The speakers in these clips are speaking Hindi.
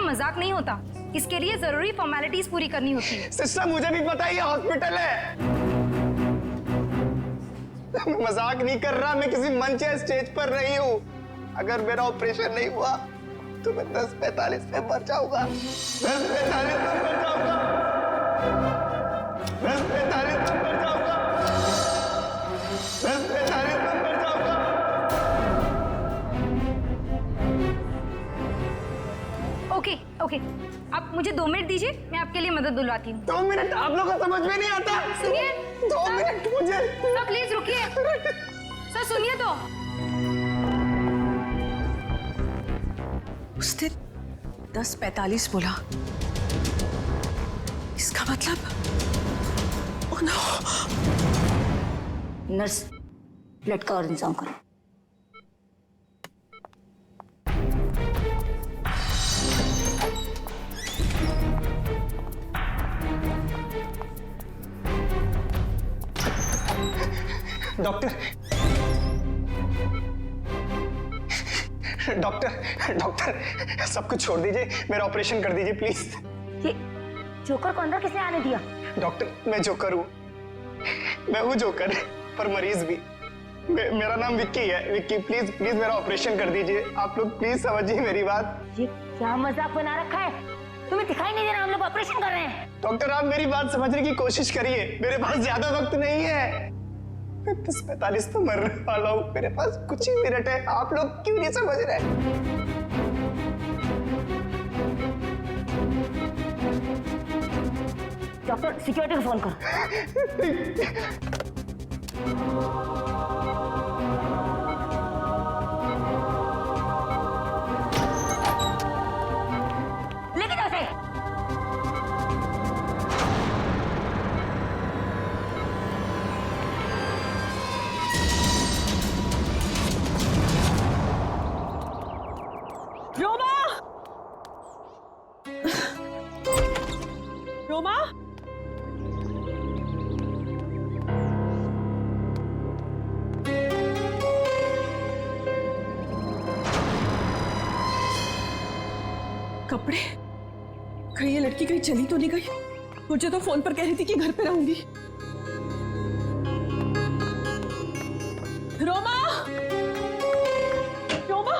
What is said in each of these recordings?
मजाक नहीं होता। इसके लिए जरूरी फॉर्मेलिटीज पूरी करनी होती है। सिस्टर मुझे भी पता है ये हॉस्पिटल है। मैं मजाक नहीं कर रहा, मैं किसी मंच या स्टेज पर नहीं हूँ। अगर मेरा ऑपरेशन नहीं हुआ तो मैं 10:45 पे मर जाऊंगा। 10:45 पे मर जाऊंगा। 10:45 पे मर जाऊंगा। 10:45 पे मर जाऊंगा। ओके ओके, आप मुझे 2 मिनट दीजिए, मैं आपके लिए मदद बुलवाती हूँ। 2 मिनट? आप लोगों को समझ में नहीं आता? सुनिए 2 मिनट मुझे। सर प्लीज रुकिए। सर सुनिए तो। उसने 10:45 बोला, इसका मतलब ओह नो। नर्स, ब्लड का और इंतजाम करो। डॉक्टर डॉक्टर डॉक्टर सब कुछ छोड़ दीजिए, मेरा ऑपरेशन कर दीजिए प्लीज। ये जोकर को अंदर किसने आने दिया? डॉक्टर मैं जोकर हूँ, मैं हूँ जोकर, पर मरीज भी। मेरा नाम विक्की है। विक्की प्लीज प्लीज मेरा ऑपरेशन कर दीजिए। आप लोग प्लीज समझिए मेरी बात। ये क्या मजाक बना रखा है? तुम्हें दिखाई नहीं दे रहा हम लोग ऑपरेशन कर रहे हैं? डॉक्टर आप मेरी बात समझने की कोशिश करिए, मेरे पास ज्यादा वक्त नहीं है। 10:45 तो मरने वाला हूँ, मेरे पास कुछ ही मिनट है। आप लोग क्यों नहीं समझ रहे? डॉक्टर सिक्योरिटी को फोन करो। लेके जाओ इसे। रोमा, रोमा, कपड़े कहीं ये लड़की कहीं चली तो नहीं गई? मुझे तो फोन पर कह रही थी कि घर पे रहूंगी। रोमा, रोमा,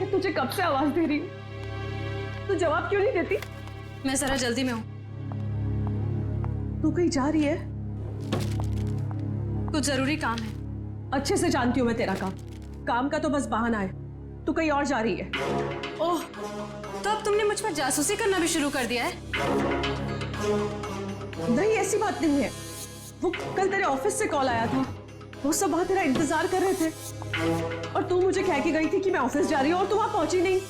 मैं तुझे कब से आवाज दे रही हूँ, तू जवाब क्यों नहीं देती? मैं जरा जल्दी में हूँ। तू कहीं जा रही है? कुछ जरूरी काम है। अच्छे से जानती हूँ मैं तेरा काम। काम का तो बस बहाना है। तू कहीं और जा रही है। ओह, तो अब तुमने मुझ पर जासूसी करना भी शुरू कर दिया है? नहीं, ऐसी बात नहीं है। वो कल तेरे ऑफिस से कॉल आया था, वो सब वहां तेरा इंतजार कर रहे थे और तू मुझे कह के गई थी कि मैं ऑफिस जा रही हूँ और तू वहां पहुंची नहीं।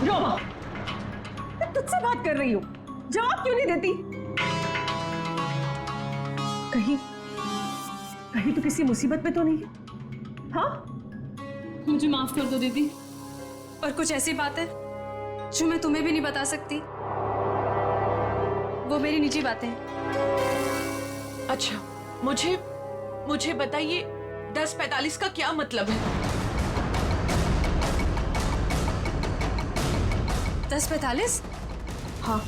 रोमा, मैं तुझसे बात कर रही हूँ, जवाब क्यों नहीं देती? कहीं कहीं तो किसी मुसीबत में तो नहीं है? हाँ, मुझे माफ कर दो दीदी, पर कुछ ऐसी बात है जो मैं तुम्हें भी नहीं बता सकती। वो मेरी निजी बातें हैं। अच्छा, मुझे बताइए 10:45 का क्या मतलब है? 10:45? हाँ,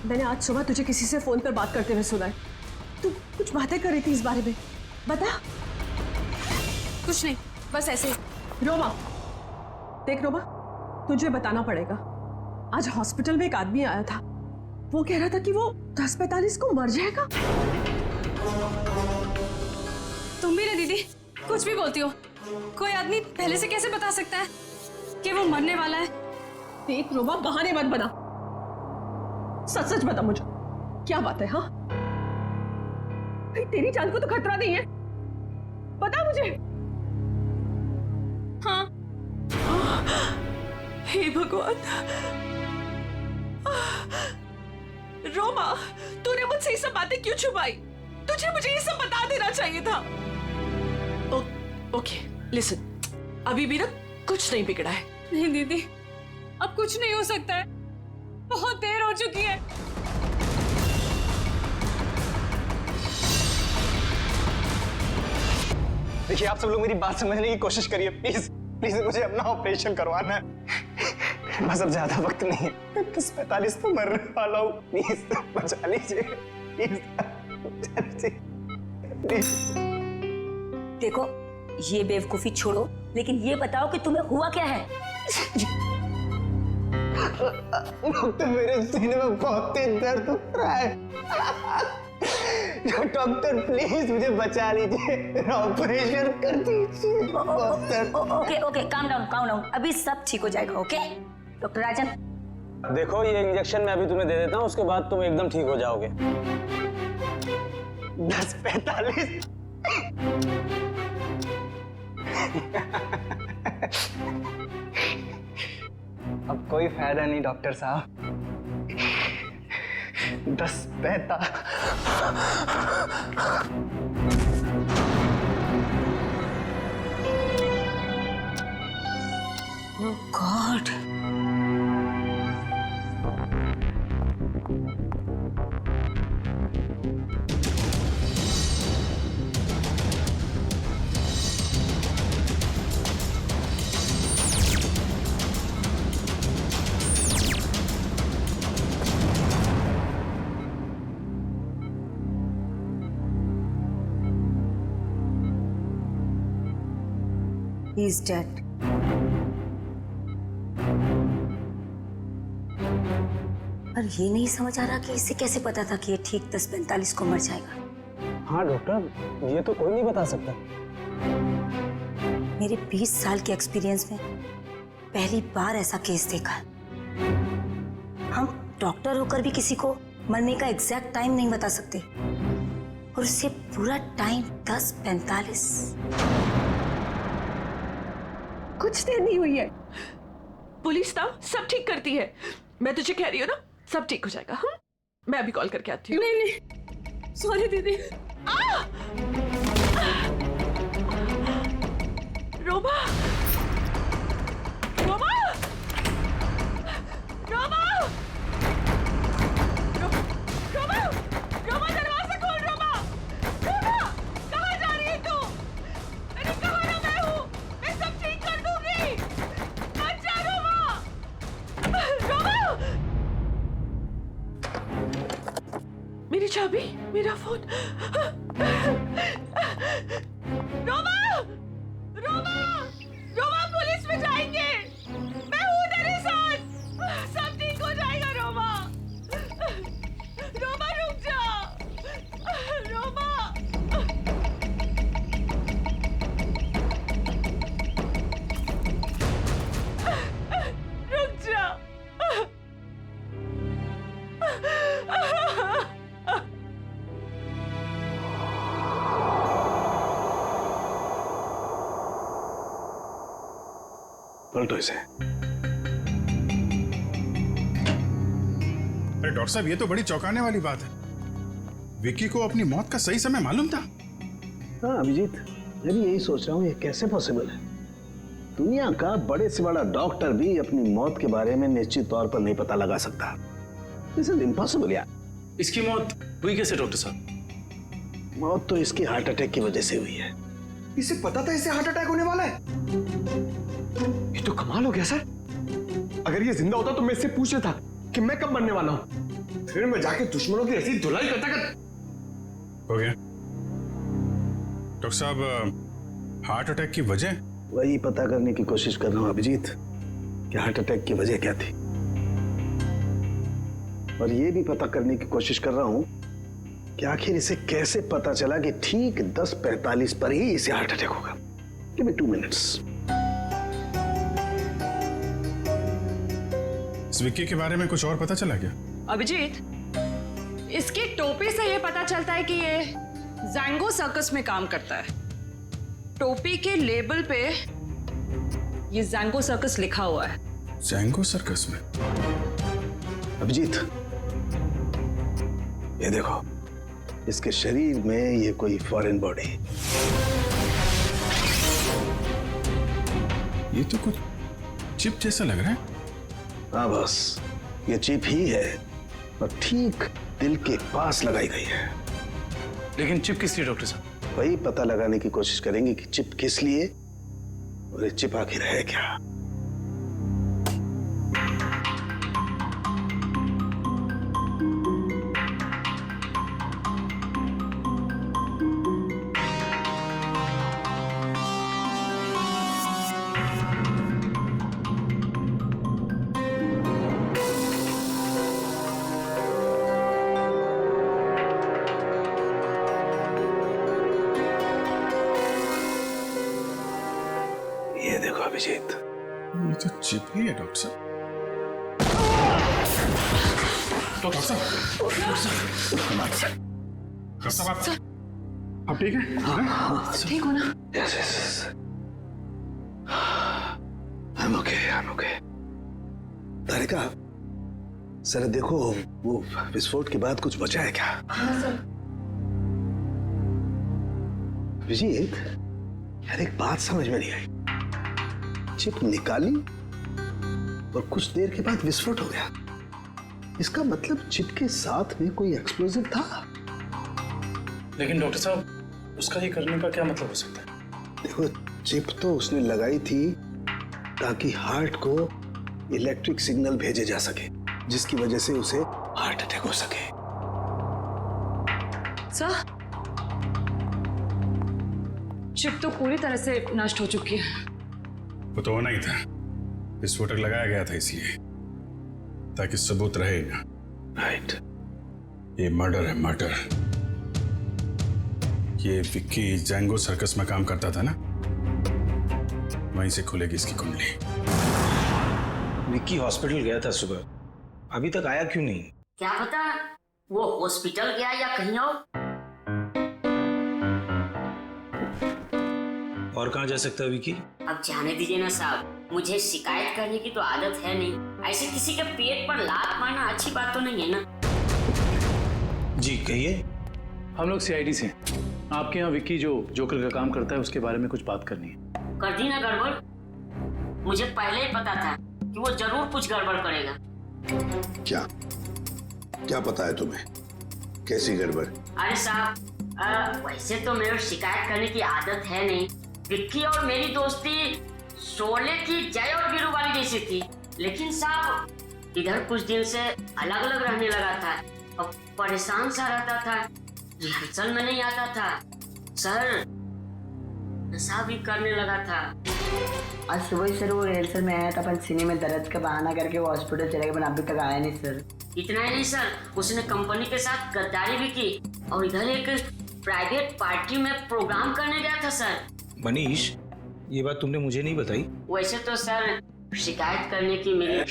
मैंने आज सुबह तुझे किसी से फोन पर बात करते हुए सुना है। तू कुछ बातें कर रही थी इस बारे में, बता। कुछ नहीं, बस ऐसे ही। रोमा, देख रोमा, तुझे बताना पड़ेगा। आज हॉस्पिटल में एक आदमी आया था, वो कह रहा था कि वो 10:45 को मर जाएगा। तुम भी ना दीदी, कुछ भी बोलती हो। कोई आदमी पहले से कैसे बता सकता है कि वो मरने वाला है? देख रोमा, बहाने मत बना, सच सच बता मुझे, क्या बात है? हाँ, तेरी जान को तो खतरा नहीं है, बता मुझे। हाँ। हे भगवान, रोमा, तूने मुझसे ये सब बातें क्यों छुपाई? तुझे मुझे ये सब बता देना चाहिए था। ओके, लिसन, अभी भी ना कुछ नहीं बिगड़ा है। नहीं दीदी, अब कुछ नहीं हो सकता है, बहुत देर हो चुकी है। देखिए आप सब लोग मेरी बात समझने की कोशिश करिए प्लीज प्लीज, मुझे अपना ऑपरेशन करवाना है। बस अब ज्यादा वक्त नहीं है, 10:45 तो मरने वाला हूँ। प्लीज बचा लीजिए, प्लीज बचा लीजिए प्लीज। देखो ये बेवकूफी छोड़ो, लेकिन ये बताओ कि तुम्हें हुआ क्या है? डॉक्टर मेरे सीने में बहुत तेज दर्द हो रहा है। डॉक्टर प्लीज मुझे बचा लीजिए, ऑपरेशन कर दीजिए। ओके ओके, काम डाउन, अभी सब ठीक हो जाएगा। ओके डॉक्टर राजन, देखो ये इंजेक्शन मैं अभी तुम्हें दे देता हूँ, उसके बाद तुम एकदम ठीक हो जाओगे। 10:45 अब कोई फायदा नहीं डॉक्टर साहब। 10:45 ओह गॉड, he is dead. पर ये नहीं समझ आ रहा कि इसे कैसे पता था कि ये ठीक 10:45 को मर जाएगा। हाँ डॉक्टर, ये तो कोई नहीं बता सकता। मेरे 20 साल के एक्सपीरियंस में पहली बार ऐसा केस देखा है। हम डॉक्टर होकर भी किसी को मरने का एग्जैक्ट टाइम नहीं बता सकते, और उससे पूरा टाइम 10:45। कुछ देर नहीं हुई है, पुलिस ना सब ठीक करती है। मैं तुझे कह रही हूँ ना, सब ठीक हो जाएगा। हाँ, मैं अभी कॉल करके आती हूँ। नहीं सॉरी दीदी। रोमा, रोमा, रोमा, रोमा, रोमा, दरवाजा खोल। रोमा, रोमा, कहाँ जा रही है तू? अरे कहाँ ना मैं हूँ, मैं सब ठीक कर दूंगी। अच्छा रोमा, रोमा, मेरी चाबी, मेरा फोन। रोमा, रोमा, रोमा, पुलिस में जाएंगे। मैं हूँ तेरे साथ, सब ठीक हो जाएगा। रोमा, रोमा रुक जा। रोमा, रुक जा। पलटो इसे। अरे डॉक्टर साहब, ये तो बड़ी चौंकाने वाली बात है। विक्की को अपनी मौत का सही समय मालूम था। हाँ अभिजीत, मैं भी यही सोच रहा हूँ, ये कैसे पॉसिबल है? दुनिया का बड़े से बड़ा डॉक्टर भी अपनी मौत के बारे में निश्चित तौर पर नहीं पता लगा सकता। दिस इज इम्पॉसिबल यार। इसकी मौत हुई कैसे डॉक्टर साहब? मौत तो इसकी हार्ट अटैक की वजह से हुई है। इसे पता था इसे हार्ट अटैक होने वाला है। ये तो कमाल हो गया सर। अगर ये जिंदा होता तो मैं इससे पूछ लेता कि मैं कब मरने वाला हूँ, फिर मैं जाके दुश्मनों की ऐसी धुलाई करता हो गया डॉक्टर साहब, हार्ट अटैक की वजह? वही पता करने की कोशिश कर रहा हूँ अभिजीत कि हार्ट अटैक की वजह क्या थी, और ये भी पता करने की कोशिश कर रहा हूँ कि आखिर इसे कैसे पता चला कि ठीक 10:45 पर ही इसे हार्ट अटैक होगा। Give me 2 minutes. इस विक्की के बारे में कुछ और पता चला क्या? अभिजीत, इसकी टोपी से ये पता चलता है कि ये जैंगो सर्कस में काम करता है। टोपी के लेबल पे ये जैंगो सर्कस लिखा हुआ है। जैंगो सर्कस में? अभिजीत, ये देखो, इसके शरीर में ये कोई फॉरेन बॉडी। ये तो कुछ चिप जैसा लग रहा है। हाँ बस, ये चिप ही है, और ठीक दिल के पास लगाई गई है। लेकिन चिप किस लिए डॉक्टर साहब? वही पता लगाने की कोशिश करेंगे कि चिप किस लिए और ये चिप आखिर है क्या। ये देखो अभिजीत, ये तो चिप ही है डॉक्टर साहब। डॉक्टर साहब, डॉक्टर साहब आप ठीक है? ठीक हो ना? Yes yes, I am okay. Tarika, sir देखो वो विस्फोट के बाद कुछ बचा है क्या? हाँ सर। अभिजीत, यार एक बात समझ में नहीं आई। चिप निकाली और कुछ देर के बाद विस्फोट हो गया। इसका मतलब चिप के साथ में कोई एक्सप्लोजिव था। लेकिन डॉक्टर साहब, उसका ये करने का क्या मतलब हो सकता है? देखो, चिप तो उसने लगाई थी ताकि हार्ट को इलेक्ट्रिक सिग्नल भेजे जा सके, जिसकी वजह से उसे हार्ट अटैक हो सके। सर, चिप तो पूरी तरह से नष्ट हो चुकी है। वो तो होना ही था, विस्फोटक लगाया गया था इसलिए, ताकि सबूत रहे ना। राइट। ये मर्डर है, मर्डर। ये विक्की जैंगो सर्कस में काम करता था ना, वहीं से खुलेगी इसकी कुंडली। विक्की हॉस्पिटल गया था सुबह, अभी तक आया क्यों नहीं? क्या पता वो हॉस्पिटल गया या कहीं और कहाँ जा सकता है विक्की? अब जाने दीजिए ना साहब, मुझे शिकायत करने की तो आदत है नहीं। ऐसे किसी के पेट पर लात मारना अच्छी बात तो नहीं है ना। जी कहिए। हम लोग सीआईडी से हैं। आपके यहाँ विक्की जो जोकर का काम करता है उसके बारे में कुछ बात करनी है। कर दी ना गड़बड़? मुझे पहले ही पता था कि वो जरूर कुछ गड़बड़ करेगा। क्या पता है तुम्हें? कैसी गड़बड़? अरे साहब, वैसे तो मेरे शिकायत करने की आदत है नहीं। विक्की और मेरी दोस्ती शोले की जय और वीरू वाली जैसी थी, लेकिन साहब इधर कुछ दिन से अलग अलग रहने लगा था और परेशान सा रहता था, रिहर्सल में नहीं आता था सर, नशा भी करने लगा था। आज सुबह सर वो रिहर्सल में आया था, अपन सीने में दर्द का बहाना करके वो हॉस्पिटल चले गए, पर अभी तक आया नहीं सर। इतना ही नहीं सर, उसने कंपनी के साथ गद्दारी भी की और इधर एक प्राइवेट पार्टी में प्रोग्राम करने गया था सर। मनीष, ये बात तुमने मुझे नहीं बताई। वैसे तो सर शिकायत करने की मेरी।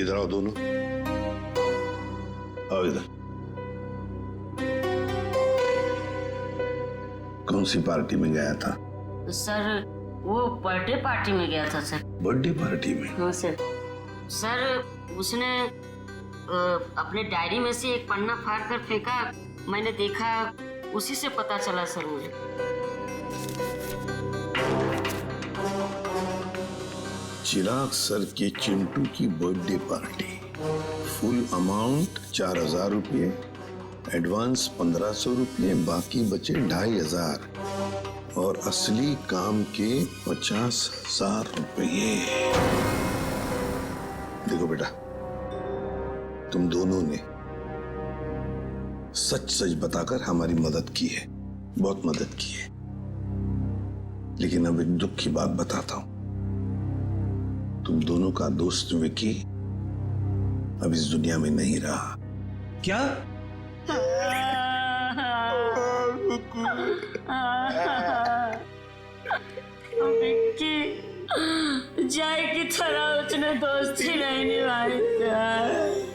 इधर आओ दोनों, आओ इधर। कौन सी पार्टी में गया था? सर वो बर्थडे पार्टी में गया था सर। बर्थडे पार्टी में? हाँ सर। सर उसने अपने डायरी में से एक पन्ना फाड़ कर फेंका, मैंने देखा, उसी से पता चला सर मुझे। चिराग सर के चिंटू की बर्थडे पार्टी, फुल अमाउंट 4000 रुपये, एडवांस 1500 रुपये, बाकी बचे 2500 और असली काम के 50,000 रुपये। देखो बेटा, तुम दोनों ने सच सच बताकर हमारी मदद की है, बहुत मदद की है, लेकिन अब एक दुख की बात बताता हूं। तुम दोनों का दोस्त विकी अब इस दुनिया में नहीं रहा। क्या? विक्की जय की तरह उसने दोस्ती नहीं निभाई सर।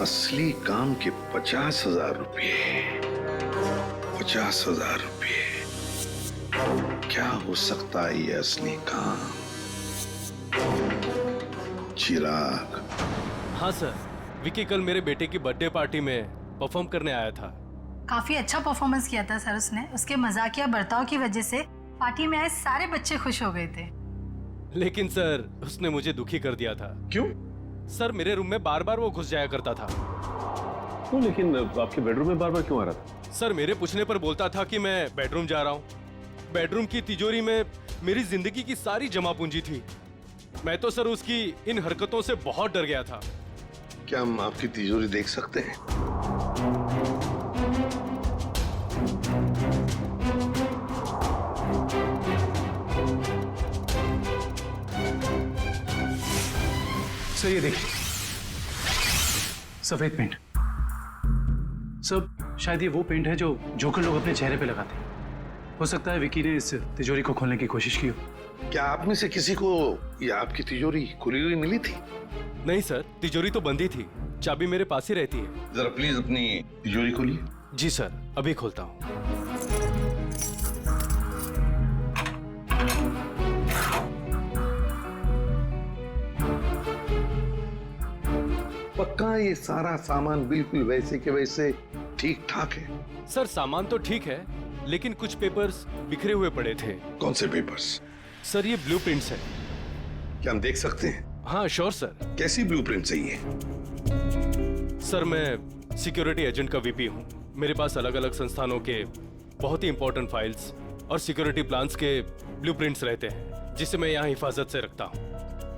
असली काम के 50,000 रुपये, 50,000 रुपये। क्या हो सकता है ये असली काम? चिराग। हाँ सर, विकी कल मेरे बेटे की बर्थडे पार्टी में परफॉर्म करने आया था। काफी अच्छा परफॉर्मेंस किया था सर उसने। उसके मजाकिया बर्ताव की वजह से पार्टी में आए सारे बच्चे खुश हो गए थे। लेकिन सर उसने मुझे दुखी कर दिया था। क्यों? सर मेरे रूम में बार बार वो घुस जाया करता था। तो लेकिन आपके बेडरूम में बार बार क्यों आ रहा था? सर मेरे पूछने पर बोलता था कि मैं बेडरूम जा रहा हूँ। बेडरूम की तिजोरी में मेरी जिंदगी की सारी जमा पूंजी थी। मैं तो सर उसकी इन हरकतों से बहुत डर गया था। क्या हम आपकी तिजोरी देख सकते हैं? सर ये देखिए, सफेद पेंट। सर शायद ये वो पेंट है जो जोकर लोग अपने चेहरे पे लगाते हैं। हो सकता है विकी ने इस तिजोरी को खोलने की कोशिश की हो। क्या आप में से किसी को या आपकी तिजोरी खुली हुई मिली थी? नहीं सर, तिजोरी तो बंदी थी, चाबी मेरे पास ही रहती है। जरा प्लीज अपनी तिजोरी खोलिए। जी सर, अभी खोलता हूँ। पक्का ये सारा सामान बिल्कुल वैसे के वैसे ठीक ठाक है? सर सामान तो ठीक है, लेकिन कुछ पेपर्स बिखरे हुए पड़े थे। कौन से पेपर्स? सर ये ब्लूप्रिंट्स है। क्या हम देख सकते हैं? हाँ श्योर सर। कैसी ब्लूप्रिंट चाहिए? सर मैं सिक्योरिटी एजेंट का वीपी हूँ। मेरे पास अलग अलग संस्थानों के बहुत ही इंपॉर्टेंट फाइल्स और सिक्योरिटी प्लान्स के ब्लूप्रिंट्स रहते हैं, जिसे मैं यहाँ हिफाजत से रखता हूँ।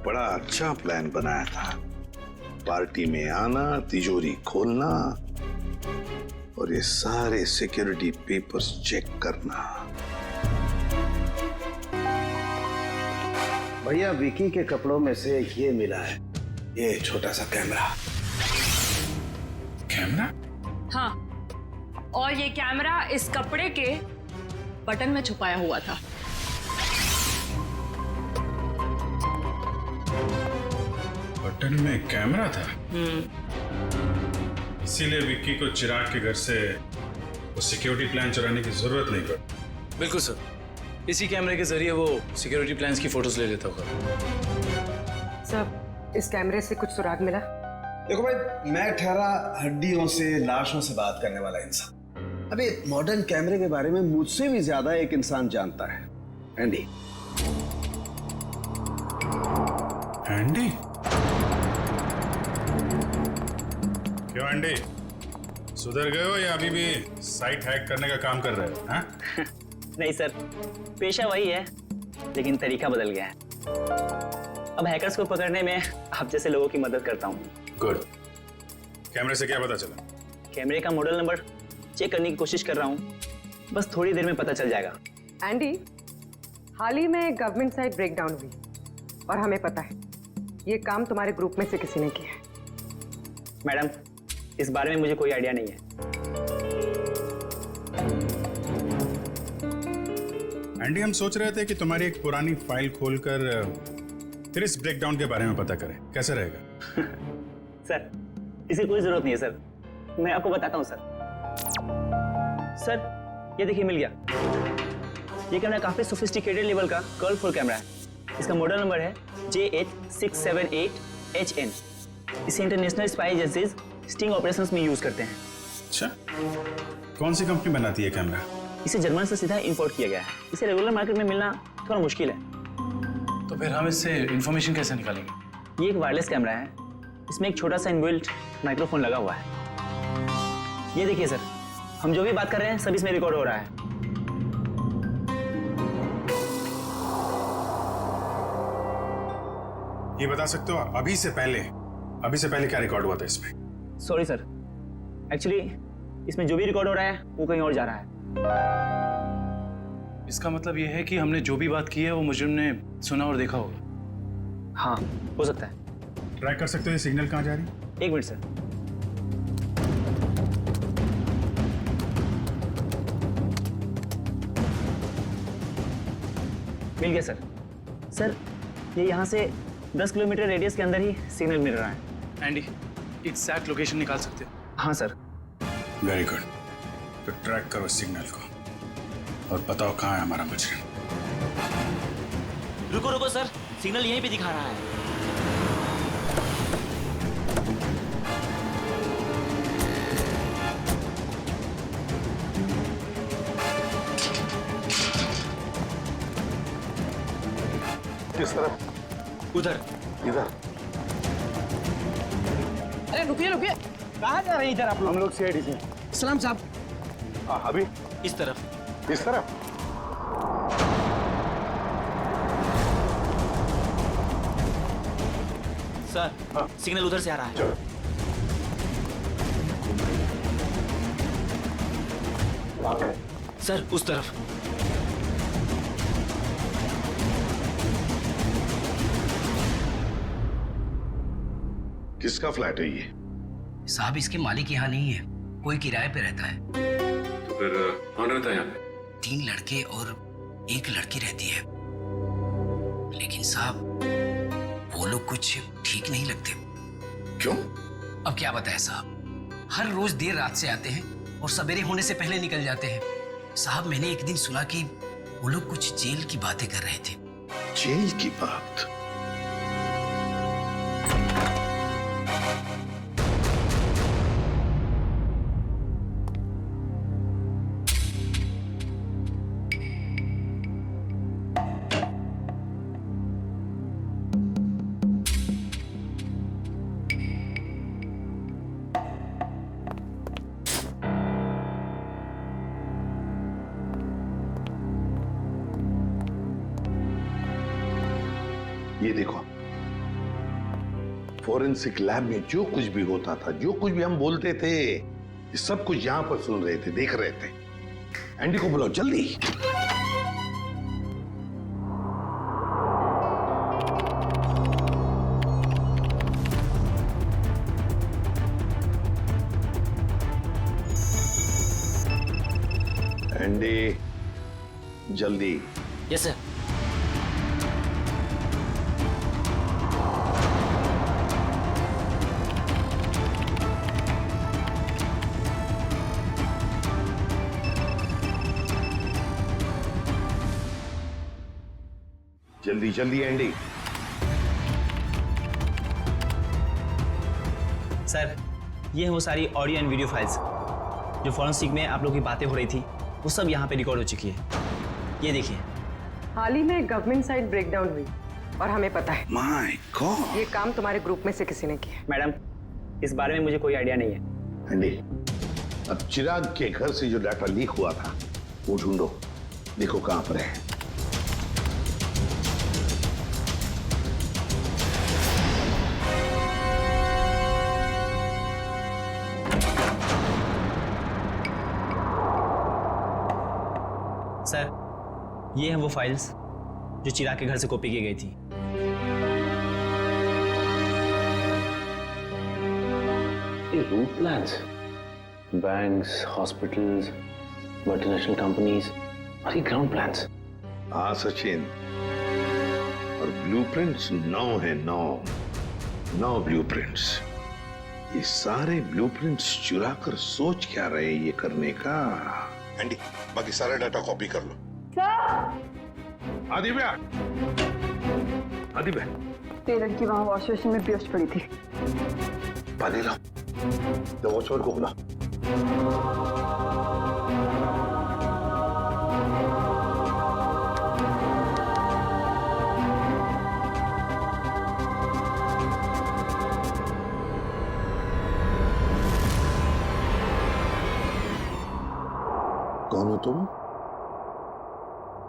बड़ा अच्छा प्लान बनाया था। पार्टी में आना, तिजोरी खोलना और ये सारे सिक्योरिटी पेपर्स चेक करना। भैया विकी के कपड़ों में से ये मिला है, ये छोटा सा कैमरा। कैमरा? हाँ, और ये कैमरा इस कपड़े के बटन में छुपाया हुआ था। बटन में कैमरा था? इसीलिए विक्की को चिराग के घर से वो सिक्योरिटी प्लान चुराने की जरूरत नहीं पड़ी। बिल्कुल सर, इसी कैमरे के जरिए वो सिक्योरिटी प्लान्स की फोटोज ले लेता होगा। सर, इस कैमरे से कुछ सुराग मिला? देखो भाई, मैं ठहरा हड्डियों से, लाशों से बात करने वाला इंसान। अबे मॉडर्न कैमरे के बारे में मुझसे भी ज्यादा एक इंसान जानता है, एंडी। एंडी? क्यों एंडी, सुधर गए हो या अभी भी साइट हैक करने का काम कर रहे हो? हाँ? नहीं सर, पेशा वही है, लेकिन तरीका बदल गया है। अब हैकर्स को पकड़ने में आप जैसे लोगों की मदद करता हूँ। गुड। कैमरे से क्या पता चला? कैमरे का मॉडल नंबर चेक करने की कोशिश कर रहा हूँ, बस थोड़ी देर में पता चल जाएगा। एंडी, हाल ही में गवर्नमेंट साइट ब्रेकडाउन हुई और हमें पता है ये काम तुम्हारे ग्रुप में से किसी ने किया है। मैडम, इस बारे में मुझे कोई आइडिया नहीं है। एंडी, हम सोच रहे थे कि तुम्हारी एक पुरानी फाइल खोलकर फिर इस ब्रेकडाउन के बारे में पता करें, कैसे रहेगा? सर, इसे कोई जरूरत नहीं है सर, मैं आपको बताता हूँ सर। सर ये देखिए, मिल गया। ये कैमरा काफी सोफिस्टिकेटेड लेवल का कर्वफुल कैमरा है। इसका मॉडल नंबर है JH678HN। इसे international spy agencies sting operations में यूज करते हैं। अच्छा, कौन सी कंपनी बनाती है कैमरा? इसे जर्मन से सीधा इंपोर्ट किया गया है। इसे रेगुलर मार्केट में मिलना थोड़ा मुश्किल है। तो फिर हम इससे इंफॉर्मेशन कैसे निकालेंगे? ये एक वायरलेस कैमरा है, इसमें एक छोटा सा इनबिल्ट माइक्रोफोन लगा हुआ है। ये देखिए सर, हम जो भी बात कर रहे हैं सब इसमें रिकॉर्ड हो रहा है। ये बता सकते हो अभी से पहले क्या रिकॉर्ड हुआ था इसमें? सॉरी सर, एक्चुअली इसमें जो भी रिकॉर्ड हो रहा है वो कहीं और जा रहा है। इसका मतलब ये है कि हमने जो भी बात की है वो मुजरिम ने सुना और देखा होगा। हाँ, हो सकता है। ट्रैक कर सकते हो ये सिग्नल कहाँ जा रही है? एक मिनट सर। मिल गया सर। सर ये यहाँ से 10 किलोमीटर रेडियस के अंदर ही सिग्नल मिल रहा है। एंडी, एग्जैक्ट लोकेशन निकाल सकते हो? हाँ सर। Very good. तो ट्रैक करो सिग्नल को और बताओ कहाँ है हमारा मुजरिम। रुको रुको सर, सिग्नल यहीं पे दिखा रहा है। किस तरफ? उधर। इधर? रुकिए रुकिए, कहाँ जा रहे हैं इधर आप लोग? हम लोग सीआईडी से। सलाम साहब। अभी इस तरफ। इस तरफ। सर सिग्नल उधर से आ रहा है। सर उस तरफ। किसका फ्लैट है ये? साहब इसके मालिक यहाँ नहीं है, कोई किराए पे रहता है। तो फिर कौन रहता है यहाँ पे? 3 लड़के और 1 लड़की रहती है। लेकिन साहब वो लोग कुछ ठीक नहीं लगते। क्यों? अब क्या बताएं साहब, हर रोज देर रात से आते हैं और सवेरे होने से पहले निकल जाते हैं। साहब मैंने एक दिन सुना कि वो लोग कुछ जेल की बातें कर रहे थे। जेल की बात? ये देखो, फोरेंसिक लैब में जो कुछ भी होता था, जो कुछ भी हम बोलते थे, ये सब कुछ यहां पर सुन रहे थे, देख रहे थे। एंडी को बुलाओ जल्दी। एंडी जल्दी। Yes sir. जल्दी जल्दी एंडी। सर ये है वो सारी ऑडियो एंड वीडियो फाइल्स जो फॉरेंसिक में आप लोग की बातें हो रही थी, वो सब यहाँ पे रिकॉर्ड हो चुकी है। ये देखिए। हाल ही में गवर्नमेंट साइड ब्रेकडाउन हुई और हमें पता है। My God. ये काम तुम्हारे ग्रुप में से किसी ने किया। मैडम इस बारे में मुझे कोई आइडिया नहीं है। एंडी, अब चिराग के घर से जो डाटा लीक हुआ था वो ढूंढो, देखो कहां पर है। सर ये हैं वो फाइल्स जो चिराग के घर से कॉपी की गई थी। ये route plans, banks, hospitals, multinational companies और ये ग्राउंड प्लान्स। हाँ सचिन, और ब्लूप्रिंट्स 9 है, 9 ब्लूप्रिंट्स। ये सारे ब्लूप्रिंट्स चुरा कर सोच क्या रहे ये करने का? एंडी, बाकी सारा डाटा कॉपी कर लो। आदिव्या, आदिव्या, ये लड़की वहाँ वॉश बेसिन में बेहोश पड़ी थी। पानी लाओ, तो वॉचमैन को बुला। कौन हो तुम?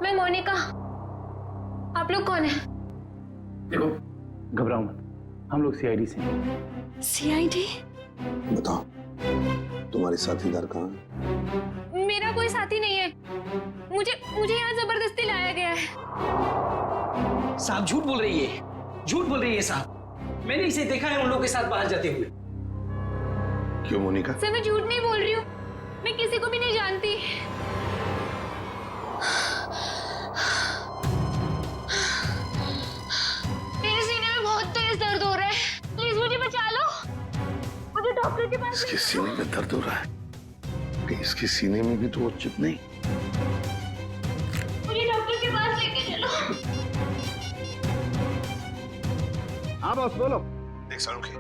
मैं मोनिका। आप लोग कौन है? देखो घबराओ मत, हम लोग सीआईडी से हैं। सीआईडी? बताओ, तुम्हारे साथीदार कहाँ हैं? मेरा कोई साथी नहीं है। मुझे यहाँ जबरदस्ती लाया गया है। साहब झूठ बोल रही है, झूठ बोल रही है साहब। मैंने इसे देखा है उन लोगों के साथ बाहर जाते हुए। क्यों मोनिका? सर मैं झूठ नहीं बोल रही हूँ, मैं किसी को भी नहीं जानती। मेरे सीने में बहुत तेज दर्द हो रहा है, प्लीज मुझे बचा लो। मुझे डॉक्टर के पास। इसके सीने में दर्द हो रहा है? कि इसके सीने में भी तो वो चिप नहीं? मुझे डॉक्टर के पास लेके चलो। हाँ बॉस बोलो। देख सारुखी,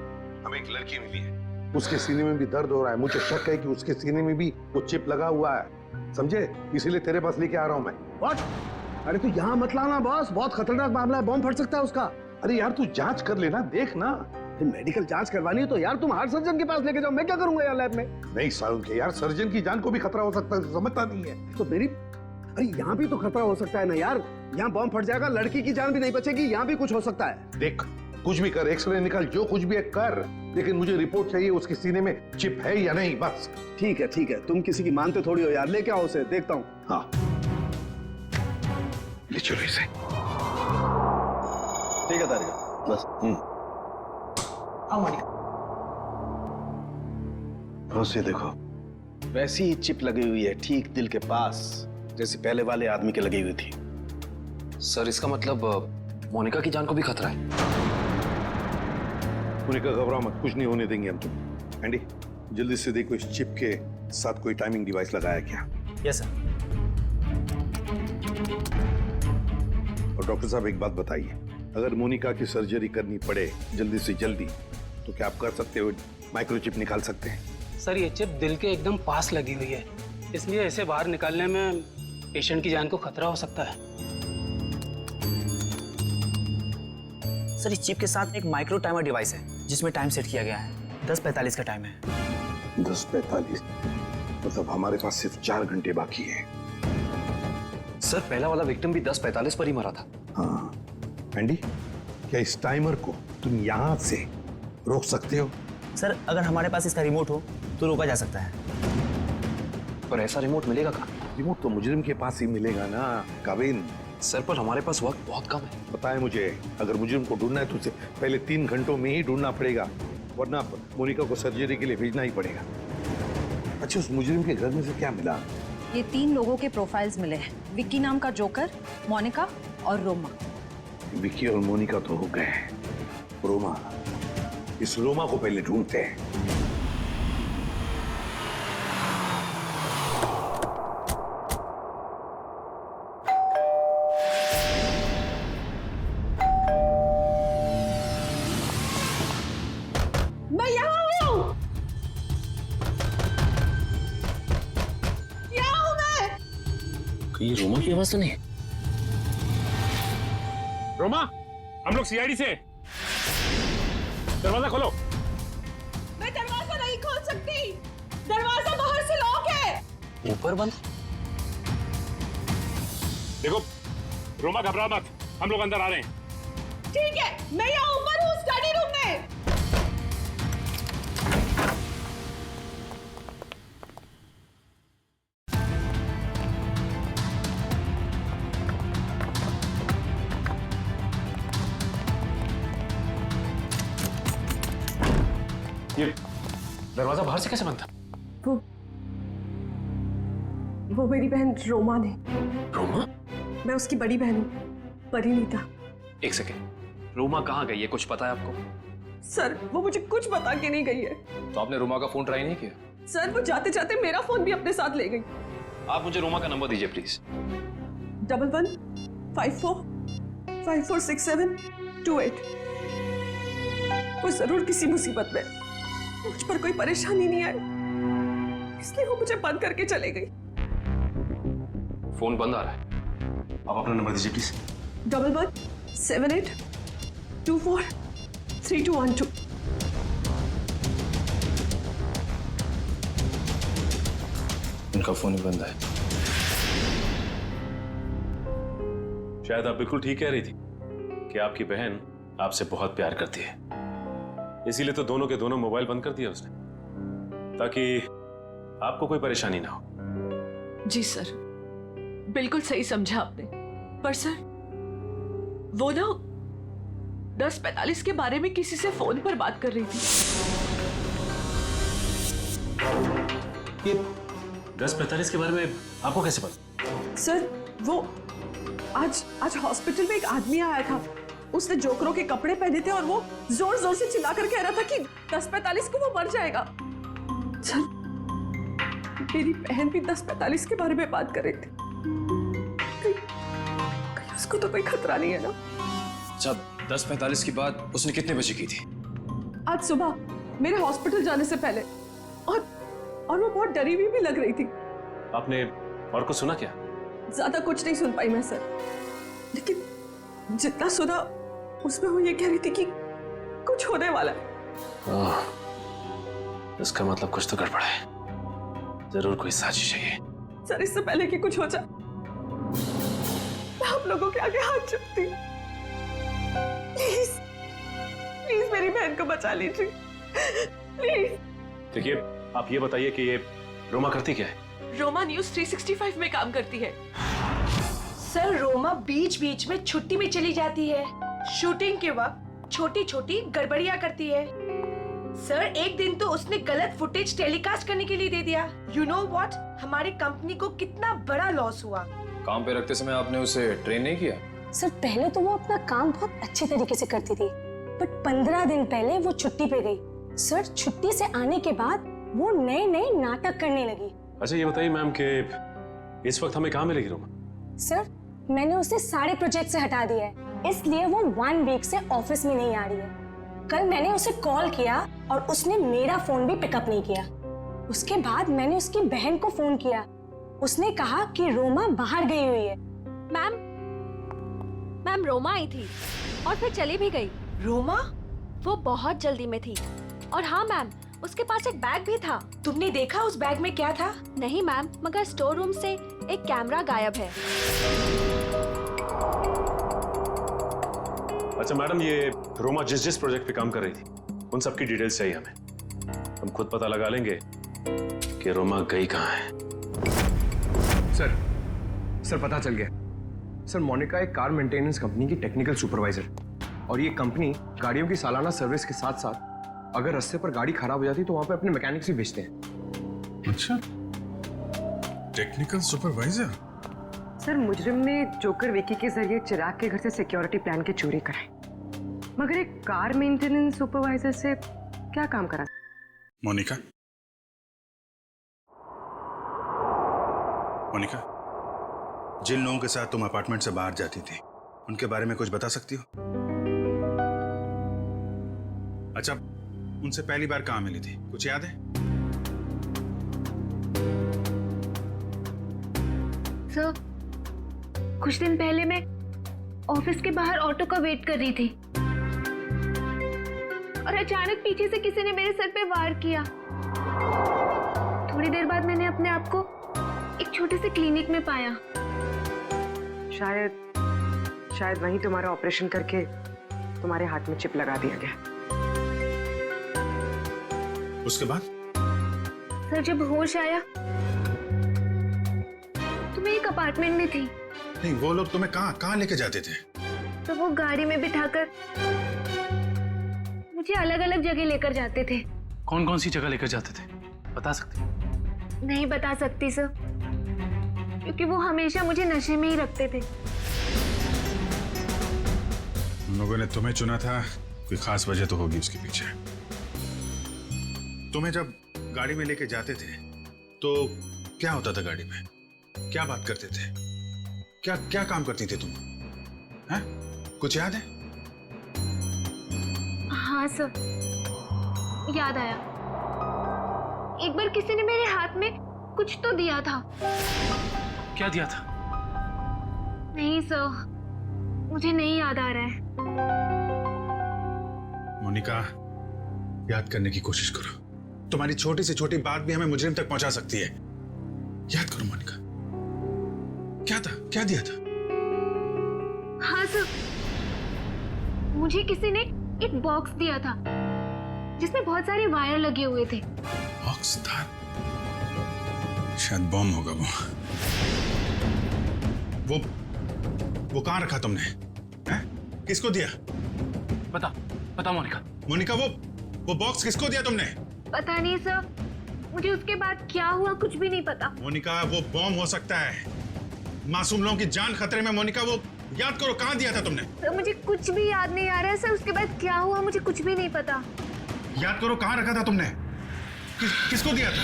हमें एक लड़की मिली है, उसके सीने में भी दर्द हो रहा है। मुझे शक है कि उसके सीने में भी वो चिप लगा हुआ है, समझे? इसीलिए तेरे पास लेके आ रहा हूं मैं। व्हाट? अरे तू यहाँ मत लाना बॉस, बहुत खतरनाक मामला है, बॉम्ब फट सकता है उसका। अरे यार तू जांच कर लेना, देख ना, फिर मेडिकल जांच करवानी है तो यार तुम हार्ट सर्जन के पास लेके जाओ, मैं क्या करूंगा यार लैब में? नहीं सारुण के यार, सर्जन की जान को भी खतरा हो सकता है, समझता नहीं है। तो मेरी, अरे यहाँ भी तो खतरा हो सकता है ना यार, यहाँ बॉम्ब फट जाएगा, लड़की की जान भी नहीं बचेगी, यहाँ भी कुछ हो सकता है। देख कुछ भी कर, एक्सरे निकाल, जो कुछ भी है कर, लेकिन मुझे रिपोर्ट चाहिए उसके सीने में चिप है या नहीं, बस। ठीक है, तुम किसी की मानते थोड़ी हो यार, लेके आओ उसे, देखता हूँ। हाँ ले चलो इसे। ठीक है तारिका, बस। उसे देखो, वैसी ही चिप लगी हुई है ठीक दिल के पास, जैसे पहले वाले आदमी के लगी हुई थी। सर इसका मतलब मोनिका की जान को भी खतरा है। मोनिका घबराओ मत, कुछ नहीं होने देंगे हम तुम। एंडी जल्दी से देखो इस चिप के साथ कोई टाइमिंग डिवाइस लगाया क्या? Yes sir. और डॉक्टर साहब एक बात बताइए, अगर मोनिका की सर्जरी करनी पड़े जल्दी से जल्दी तो क्या आप कर सकते हो? माइक्रोचिप निकाल सकते हैं? सर ये चिप दिल के एकदम पास लगी हुई है, इसलिए इसे बाहर निकालने में पेशेंट की जान को खतरा हो सकता है। सर इस चिप के साथ एक माइक्रो टाइमर डिवाइस है जिसमें टाइम सेट किया गया है। 10:45 का टाइम है। 10:45 मतलब हमारे पास सिर्फ 4 घंटे बाकी है। सर पहला वाला विक्टिम भी 10:45 पर ही मरा था। हाँ एंडी, क्या इस टाइमर को तुम यहाँ से रोक सकते हो? सर अगर हमारे पास इसका रिमोट हो तो रोका जा सकता है। पर ऐसा रिमोट मिलेगा कहाँ? रिमोट तो मुजरिम के पास ही मिलेगा ना काबिन। सर पर हमारे पास वक्त बहुत कम है। पता है मुझे, अगर मुजरिम को ढूंढना है तो उसे पहले 3 घंटों में ही ढूंढना पड़ेगा, वरना मोनिका को सर्जरी के लिए भेजना ही पड़ेगा। अच्छा उस मुजरिम के घर में से क्या मिला? ये 3 लोगों के प्रोफाइल्स मिले हैं, विक्की नाम का जोकर, मोनिका और रोमा। विक्की और मोनिका तो हो गए, रोमा, इस रोमा को पहले ढूंढते हैं। मैं यहाँ हूँ, यहाँ हूँ मैं। कहीं रोमा की आवाज तो नहीं? रोमा, हम लोग सीआईडी से। दरवाजा खोलो। मैं दरवाजा नहीं खोल सकती, दरवाजा बाहर से लॉक है। ऊपर बंद? देखो रोमा घबरा मत, हम लोग अंदर आ रहे हैं। ठीक है, मैं यहाँ ऊपर हूँ स्टडी रूम में। ये दरवाजा बाहर से कैसे बंद था? वो मेरी बहन रोमा ने। रोमा? मैं उसकी बड़ी बहन हूँ, परिणीता। एक सेकेंड, रोमा कहाँ गई है, कुछ पता है आपको? सर वो मुझे कुछ बता के नहीं गई है। तो आपने रोमा का फोन ट्राई नहीं किया? सर वो जाते जाते मेरा फोन भी अपने साथ ले गई। आप मुझे रोमा का नंबर दीजिए प्लीज। 1154546728। वो जरूर किसी मुसीबत में, मुझ पर कोई परेशानी नहीं आई, इसलिए वो मुझे बंद करके चले गई। फोन बंद आ रहा है, आप अपना नंबर दीजिए प्लीज। 1178243212। उनका फोन ही बंद है। शायद आप बिल्कुल ठीक कह रही थी कि आपकी बहन आपसे बहुत प्यार करती है, इसीलिए तो दोनों के दोनों मोबाइल बंद कर दिया उसने, ताकि आपको कोई परेशानी ना हो। जी सर, बिल्कुल सही समझा आपने। पर सर वो ना 10:45 के बारे में किसी से फोन पर बात कर रही थी। ये 10:45 के बारे में आपको कैसे पता? सर वो आज हॉस्पिटल में एक आदमी आया था, उसने जोकरों के कपड़े पहने थे और वो जोर जोर से चिल्ला कर कह रहा था कि 10:45 को वो मर जाएगा। सर मेरी बहन भी 10:45 के बारे में बात कर रही थी। कहीं उसको तो कोई खतरा नहीं है ना? जब 10:45 की बात उसने कितने बजे की थी? आज सुबह मेरे हॉस्पिटल जाने से पहले, और वो बहुत डरी हुई भी लग रही थी। आपने और कुछ सुना क्या? ज्यादा कुछ नहीं सुन पाई मैं सर, लेकिन जितना सुना उसमें वो ये कह रही थी कि कुछ होने वाला है। इसका मतलब कुछ तो गड़बड़ है, जरूर कोई साजिश है ये। सर इससे पहले कि कुछ हो जाए मैं आप लोगों के आगे हाथ जोड़ती हूँ। प्लीज प्लीज मेरी बहन को बचा लीजिए प्लीज। देखिए, आप ये बताइए कि ये रोमा करती क्या है? रोमा न्यूज 365 में काम करती है। सर रोमा बीच बीच में छुट्टी में चली जाती है। शूटिंग के वक्त छोटी छोटी गड़बड़ियां करती है। सर एक दिन तो उसने गलत फुटेज टेलीकास्ट करने के लिए दे दिया। यू नो व्हाट, हमारी कंपनी को कितना बड़ा लॉस हुआ। काम पे रखते समय आपने उसे ट्रेन नहीं किया? सर पहले तो वो अपना काम बहुत अच्छे तरीके से करती थी, बट 15 दिन पहले वो छुट्टी पे गई। सर छुट्टी से आने के बाद वो नए नए नाटक करने लगी। अच्छा ये बताइए मैम कि इस वक्त हमें कहाँ मिलेगी रोमा? सर मैंने उसे सारे प्रोजेक्ट से हटा दिया है, इसलिए वो 1 वीक से ऑफिस में नहीं आ रही है। कल मैंने उसे कॉल किया और उसने मेरा फोन भी पिकअप नहीं किया। उसके बाद मैंने उसकी बहन को फोन किया, उसने कहा कि रोमा बाहर गई हुई है। मैम रोमा आई थी और फिर चली भी गई। रोमा? वो बहुत जल्दी में थी। और हाँ मैम, उसके पास एक बैग भी था। तुमने देखा उस बैग में क्या था? नहीं मैम, मगर स्टोर रूम से एक कैमरा गायब है। अच्छा मैडम, ये रोमा जिस जिस प्रोजेक्ट पे काम कर रही थी उन सब की डिटेल्स चाहिए हमें। हम खुद पता लगा लेंगे कि रोमा गई कहाँ है। सर पता चल गया। सर मोनिका एक कार मेंटेनेंस कंपनी की टेक्निकल सुपरवाइजर, और ये कंपनी गाड़ियों की सालाना सर्विस के साथ साथ अगर रास्ते पर गाड़ी खराब हो जाती तो वहां पे अपने मैकेनिक्स भी भेजते हैं। अच्छा, टेक्निकल सुपरवाइजर। सर मुजरिम ने जोकर विकी के जरिए चिराग के घर से सिक्योरिटी प्लान की चोरी कराई, मगर एक कार मेंटेनेंस सुपरवाइजर से क्या काम करा? मोनिका, जिन लोगों के साथ तुम अपार्टमेंट से बाहर जाती थी उनके बारे में कुछ बता सकती हो? अच्छा, उनसे पहली बार कहाँ मिली थी, कुछ याद है? सर, कुछ दिन पहले मैं ऑफिस के बाहर ऑटो का वेट कर रही थी और अचानक पीछे से किसी ने मेरे सर पे वार किया। थोड़ी देर बाद मैंने अपने आप को एक छोटे से क्लिनिक में पाया। शायद वहीं तुम्हारा ऑपरेशन करके तुम्हारे हाथ में चिप लगा दिया गया। उसके बाद? सर जब होश आया तो मैं एक अपार्टमेंट में थी। नहीं, वो लोग तुम्हें कहाँ लेके जाते थे? तो वो गाड़ी में बिठाकर मुझे अलग अलग जगह लेकर जाते थे। कौन कौन सी जगह लेकर जाते थे, बता सकते? नहीं बता सकती सर, क्योंकि वो हमेशा मुझे नशे में ही रखते थे। उन लोगों ने तुम्हें चुना था, कोई खास वजह तो होगी उसके पीछे। तुम्हें जब गाड़ी में लेके जाते थे तो क्या होता था गाड़ी में? क्या बात करते थे? क्या काम करती थी तुम? हैं? कुछ याद है? हाँ सर, याद आया। एक बार किसी ने मेरे हाथ में कुछ तो दिया था। क्या दिया था? नहीं सर, मुझे नहीं याद आ रहा है। मोनिका, याद करने की कोशिश करो। तुम्हारी छोटी से छोटी बात भी हमें मुजरिम तक पहुंचा सकती है। याद करो मोनिका, क्या था, क्या दिया था? हाँ सर, मुझे किसी ने एक बॉक्स दिया था जिसमें बहुत सारे वायर लगे हुए थे। बॉक्स था? शायद बॉम्ब होगा वो कहाँ रखा तुमने? हैं? किसको दिया? पता मोनिका, वो बॉक्स किसको दिया तुमने? पता नहीं सर, मुझे उसके बाद क्या हुआ कुछ भी नहीं पता। मोनिका, वो बॉम्ब हो सकता है, मासूम लोगों की जान खतरे में। मोनिका, वो याद करो, कहाँ दिया था तुमने? सर मुझे कुछ भी याद नहीं आ रहा है सर, उसके बाद क्या हुआ मुझे कुछ भी नहीं पता। याद करो, कहाँ रखा था तुमने? किसको दिया था?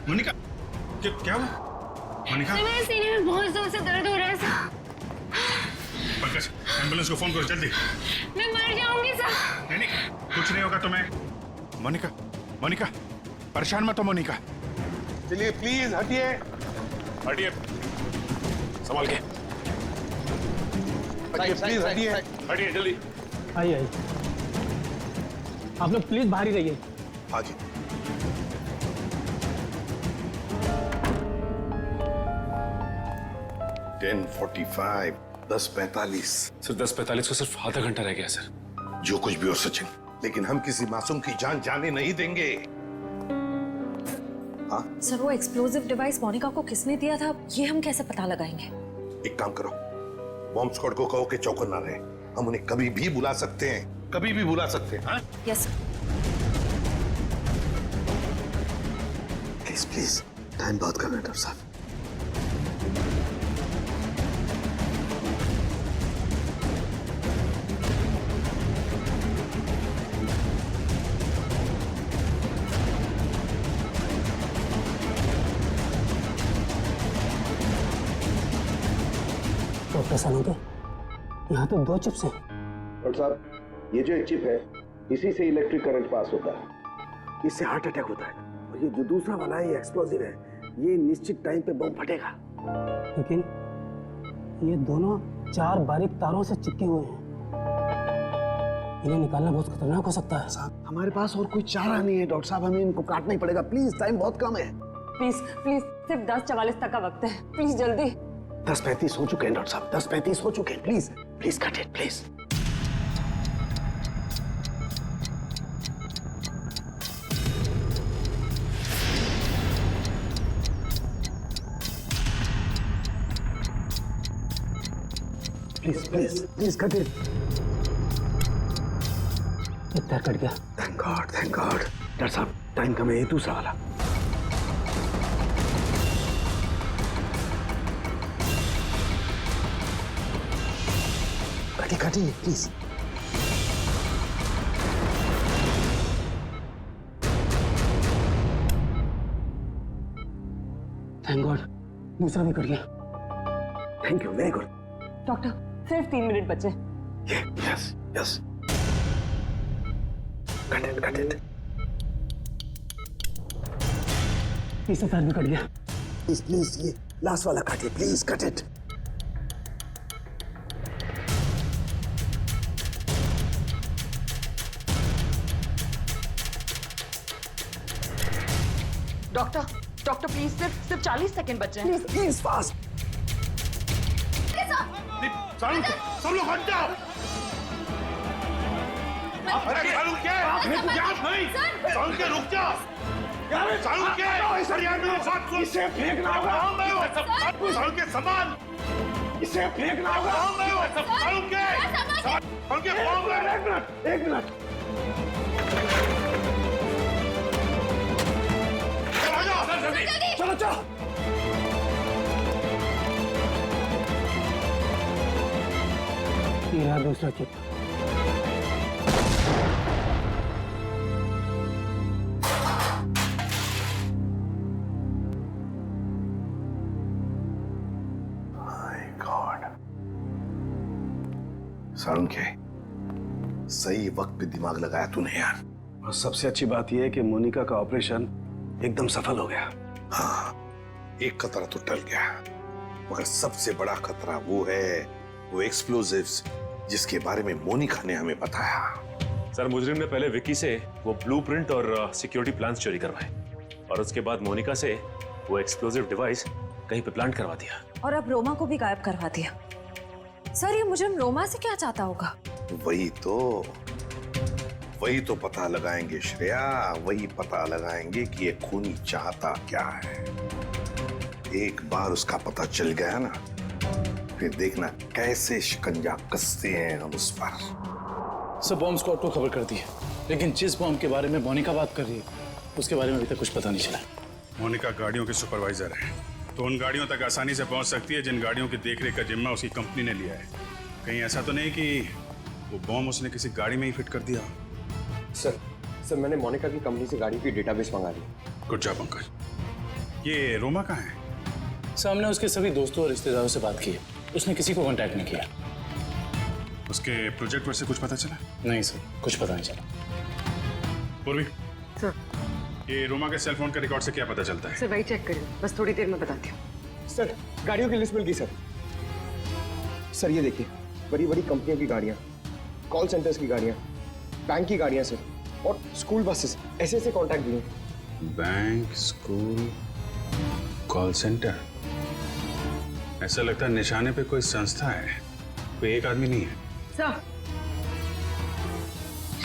मोनिका, क्या हुआ? मोनिका, मेरे सीने में बहुत जोर से दर्द हो रहा है सर। पंकज, एम्बुलेंस को फोन करो जल्दी। मैं मर जाऊंगी सर। नहीं, कुछ नहीं होगा तुम्हें। मोनिका, परेशान मत हो मोनिका। चलिए प्लीज हटिए। संभाल के प्लीज हटिए जल्दी। आई। आप लोग प्लीज बाहर ही रहिए। हाँ जी। $10:45, 10:45। सर 10:45 को सिर्फ आधा घंटा रह गया सर। जो कुछ भी हो सचिन, लेकिन हम किसी मासूम की जान जाने नहीं देंगे। हाँ? सर वो एक्सप्लोजिव डिवाइस मोनिका को किसने दिया था ये हम कैसे पता लगाएंगे? एक काम करो, बॉम्ब स्क्वाड को कहो कि चौकन ना रहे। हम उन्हें कभी भी बुला सकते हैं, कभी भी बुला सकते हैं। हाँ? यस प्लीज प्लीज, टाइम बहुत कम है डॉक्टर साहब। डॉक्टर सालों के यहाँ तो 2 चिप्स हैं। डॉक्टर साहब, ये जो एक चिप है, इसी से इलेक्ट्रिक करंट पास होता है, इससे हार्ट अटैक होता है। और ये जो दूसरा वाला है, ये एक्सप्लोजिव है, ये निश्चित टाइम पे बम फटेगा। लेकिन ये दोनों 4 बारीक तारों से चिपके हुए हैं, इन्हें निकालना बहुत खतरनाक हो सकता है। साहब, हमारे पास और कोई चारा नहीं है डॉक्टर साहब, हमें इनको काटना ही पड़ेगा। प्लीज, टाइम बहुत कम है। प्लीज प्लीज, सिर्फ 10:44 तक का वक्त है, प्लीज जल्दी। 10:35 हो चुके हैं डॉक्टर साहब, 10:35 हो चुके हैं। Please please cut it please. Please please please cut it. इतना कट गया। Thank God, thank God. Doctor साहब, टाइम कम है, ये दूसरा वाला। काटिए प्लीज। थैंक गॉड, दूसरा भी कट गया। Thank you, very good. Doctor सिर्फ 3 मिनट बचे। Yes yes, cut it. तीसरा तार भी कट गया। प्लीज प्लीज, ये लास्ट वाला काटिए please, cut it. Doctor please, सिर्फ 40 सेकंड बचे हैं। Please please fast. सब लोग हट जाओ। अरे सालू के सालू के रुक जा। सालू के इसे फेंकना होगा। सालू के सामान इसे फेंकना होगा। सालू के एक मिनट। चलो ये रहा दूसरा चिप। सारुण के सही वक्त पे दिमाग लगाया तूने यार। और सबसे अच्छी बात यह है कि मोनिका का ऑपरेशन एकदम सफल हो गया। हाँ, एक खतरा तो टल गया, मगर सबसे बड़ा खतरा वो एक्सप्लोजिव्स जिसके बारे में मोनिका ने हमें बताया। सर मुजरिम ने पहले विक्की से वो ब्लूप्रिंट और सिक्योरिटी प्लान्स चोरी करवाए और उसके बाद मोनिका से वो एक्सप्लोजिव डिवाइस कहीं पे प्लांट करवा दिया और अब रोमा को भी गायब करवा दिया। सर ये मुजरिम रोमा से क्या चाहता होगा? वही तो पता लगाएंगे श्रेया, वही पता लगाएंगे कि ये खूनी चाहता क्या है। एक बार उसका पता चल गया ना, फिर देखना कैसे शिकंजा कसते हैं हम उस पर। सब बॉम्ब स्क्वाड को खबर कर दी है, लेकिन जिस बॉम्ब के बारे में मोनिका बात कर रही है उसके बारे में अभी तक कुछ पता नहीं चला। मोनिका गाड़ियों की सुपरवाइजर है, तो उन गाड़ियों तक आसानी से पहुंच सकती है जिन गाड़ियों की देखरेख का जिम्मा उसकी कंपनी ने लिया है। कहीं ऐसा तो नहीं कि वो बॉम्ब उसने किसी गाड़ी में ही फिट कर दिया? सर मैंने मोनिका की कंपनी से गाड़ी की डेटाबेस मंगा ली। Good job Pankaj. ये रोमा कहाँ है? सामने उसके सभी दोस्तों और रिश्तेदारों से बात की है, उसने किसी को कांटेक्ट नहीं किया। उसके प्रोजेक्ट पर से कुछ पता चला? नहीं सर, कुछ पता नहीं चला। पूर्वी सर, ये रोमा के सेल फोन के रिकॉर्ड से क्या पता चलता है? सर वही चेक करिए, बस थोड़ी देर में बताती हूँ। सर गाड़ियों की लिस्ट मिल गई सर ये देखिए, बड़ी बड़ी कंपनियों की गाड़ियाँ, कॉल सेंटर्स की गाड़ियाँ, बैंक की गाड़ियाँ सर, और स्कूल बसेस, ऐसे ऐसे कॉन्टैक्ट दिए। Bank, school, call centre. ऐसा लगता है निशाने पे कोई संस्था है, कोई एक आदमी नहीं है। सर,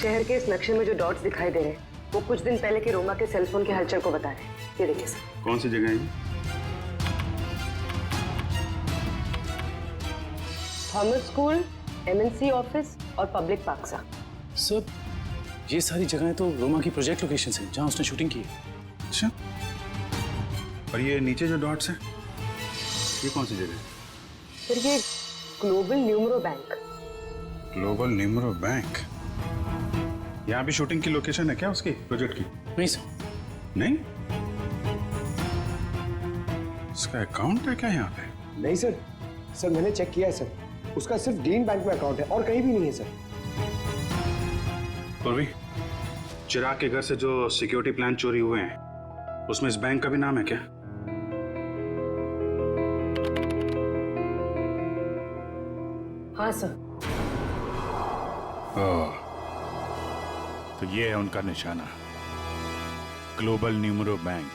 शहर के इस नक्शे में जो डॉट्स दिखाई दे रहे हैं वो कुछ दिन पहले के रोमा के सेलफोन के हलचल को बता रहे हैं। ये देखिए सर। कौन सी जगह है ये? थॉमस स्कूल, एमएनसी ऑफिस और पब्लिक पार्क सा। सर, ये सारी जगहें तो रोमा की प्रोजेक्ट लोकेशंस हैं जहां उसने शूटिंग की है। अच्छा, और ये नीचे जो डॉट्स हैं, ये कौन सी जगह है? फिर ये global numero bank. Global numero bank? यहाँ भी शूटिंग की लोकेशन है क्या उसकी प्रोजेक्ट की? नहीं सर। नहीं? उसका अकाउंट है क्या यहाँ पे? नहीं सर, सर मैंने चेक किया है सर, उसका सिर्फ ग्रीन बैंक में अकाउंट है और कहीं भी नहीं है सर। पूर्वी, चिराग के घर से जो सिक्योरिटी प्लान चोरी हुए हैं उसमें इस बैंक का भी नाम है क्या? हाँ सर। ओह, तो ये है उनका निशाना, ग्लोबल न्यूमरो बैंक।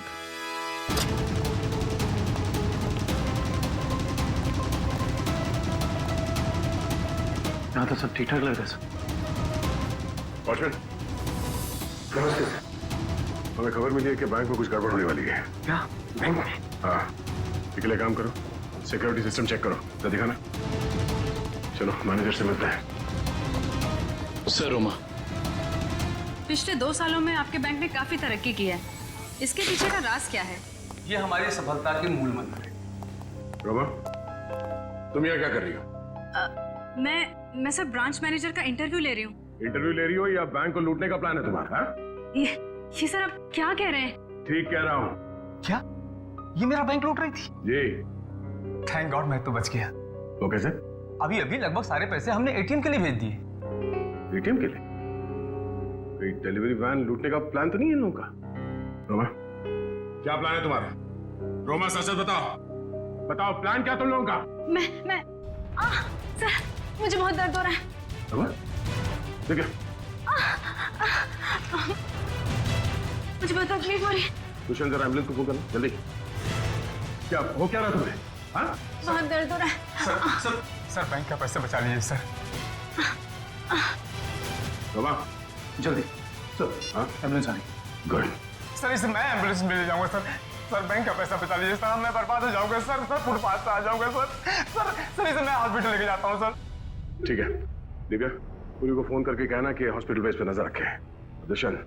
यहाँ तो सब ठीक ठाक लग रहा है सर। वॉचमैन, नमस्ते। हमें खबर मिली है कि बैंक में कुछ गड़बड़ होने वाली है। क्या बैंक में? हाँ, इसके लिए काम करो, सिक्योरिटी सिस्टम चेक करो, तो दिखाना। चलो मैनेजर से मिलते हैं। सर, रोमा, पिछले 2 सालों में आपके बैंक ने काफी तरक्की की है, इसके पीछे का राज क्या है? ये हमारी सफलता के मूल मंत्र है। रोमा, तुम यहाँ क्या कर रही हो? मैं सर ब्रांच मैनेजर का इंटरव्यू ले रही हूँ। इंटरव्यू ले रही हो या बैंक को लूटने का प्लान है तुम्हारा? ये सर आप क्या कह रहे हैं? ठीक कह रहा हूँ। क्या ये मेरा बैंक लूट रही थी? जी। थैंक गॉड, मैं तो बच गया। वो कैसे? अभी अभी लगभग सारे पैसे हमने एटीएम के लिए भेज दिए। एटीएम के लिए? कोई डिलीवरी वैन लूटने का प्लान तो नहीं है इन लोगों का? रोमा, क्या प्लान है तुम्हारा? रोमा, सच सच बताओ, बताओ प्लान क्या तुम लोगों का? मैं सर, मुझे बहुत दर्द हो रहा है। रोमा, ठीक है, मुझे बहुत तकलीफ हो रही है। दुष्यंत, जरा एम्बुलेंस को फोन करना जल्दी। क्या हो क्या रहा तुम्हें? हाँ? बहुत दर्द हो रहा है। सर बैंक का पैसा बचा लीजिए सर। रोमा, जल्दी सर। हाँ, एम्बुलेंस आ रही। गुड। सर इसे मैं एम्बुलेंस में ले जाऊंगा सर। सर बैंक का पैसा बचा लीजिए सर, मैं बर्बाद हो जाऊंगा सर। सर फुटपाथ पे आ जाऊंगा सर इसे मैं हॉस्पिटल लेके जाता हूँ सर। ठीक है दिव्या, पूरी को फोन करके कहना कि हॉस्पिटल बेस पे नजर रखे। दुष्यंत,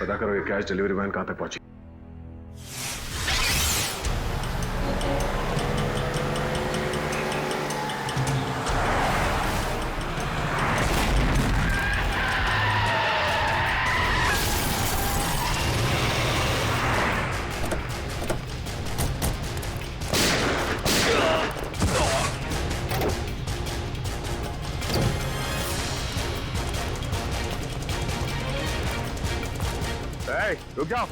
पता करो ये कैश डिलीवरी वैन कहाँ तक पहुंची। रुक जाओ,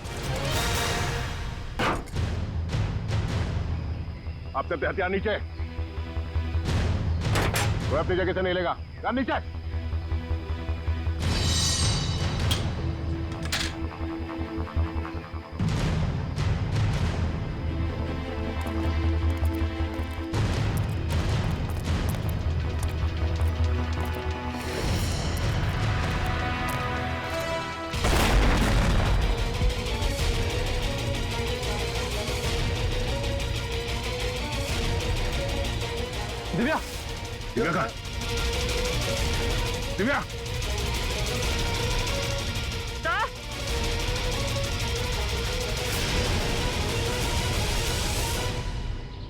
आप सबके हथियार नीचे। कोई अपनी जगह से नहीं लेगा, नीचे। दिव्या, दिव्या कहाँ? दिव्या,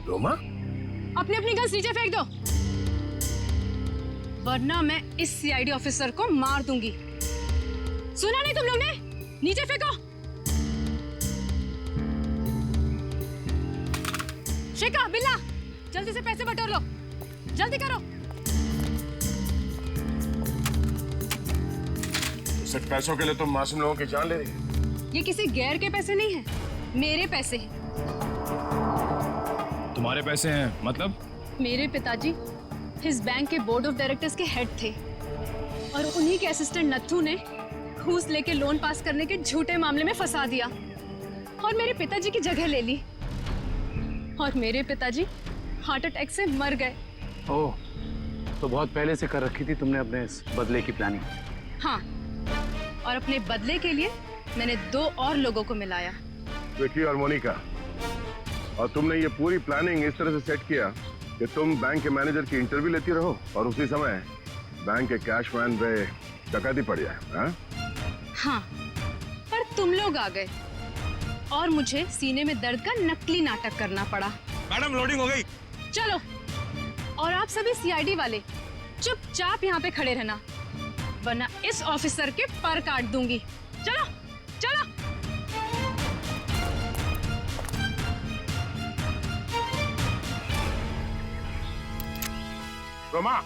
रोमा, अपनी अपनी गन्स नीचे फेंक दो, वरना मैं इस सीआईडी ऑफिसर को मार दूंगी। सुना नहीं तुम लोग ने? नीचे फेंको। शिका, बिल्ला, जल्दी से पैसे बटोर लो, जल्दी करो। सिर्फ पैसों के लिए तुम मासूम लोगों की जान ले रही? ये किसी गैर के पैसे नहीं है, मेरे पैसे हैं। तुम्हारे पैसे हैं मतलब? मेरे पिताजी इस बैंक के बोर्ड ऑफ डायरेक्टर्स के हेड थे और उन्हीं के असिस्टेंट नत्थू ने घूस लेके लोन पास करने के झूठे मामले में फंसा दिया और मेरे पिताजी की जगह ले ली। और मेरे पिताजी हार्ट अटैक से मर गए। ओह, तो बहुत पहले से कर रखी थी तुमने अपने इस बदले की प्लानिंग? हाँ, और अपने बदले के लिए मैंने 2 और लोगों को मिलाया। विक्की और मोनिका, और तुमने ये पूरी प्लानिंग इस तरह से सेट किया कि तुम बैंक के मैनेजर की इंटरव्यू लेती रहो और उसी समय बैंक के कैश वैन पे डकैती पड़ जाए। हाँ, पर तुम लोग आ गए और मुझे सीने में दर्द का नकली नाटक करना पड़ा। मैडम, लोडिंग हो गई। चलो, और आप सभी सीआईडी वाले चुपचाप यहाँ पे खड़े रहना, वरना इस ऑफिसर के पर काट दूंगी। चलो चलो। रोमा,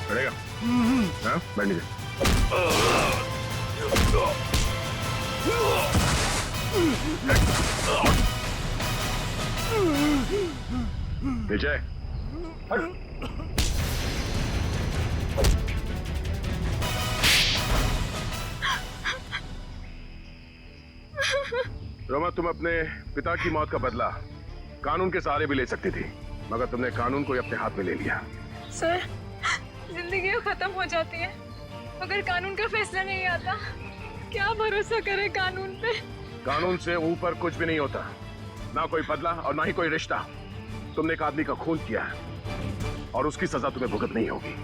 पड़ेगा। हाँ, बैठ नीचे। नीचे हट। रोमा, तुम अपने पिता की मौत का बदला कानून के सहारे भी ले सकती थी, मगर तुमने कानून को ही अपने हाथ में ले लिया। सर, जिंदगी खत्म हो जाती है अगर कानून का फैसला नहीं आता। क्या भरोसा करे कानून पे? कानून से ऊपर कुछ भी नहीं होता, ना कोई बदला और ना ही कोई रिश्ता। तुमने एक आदमी का खून किया है और उसकी सजा तुम्हें भुगतनी होगी।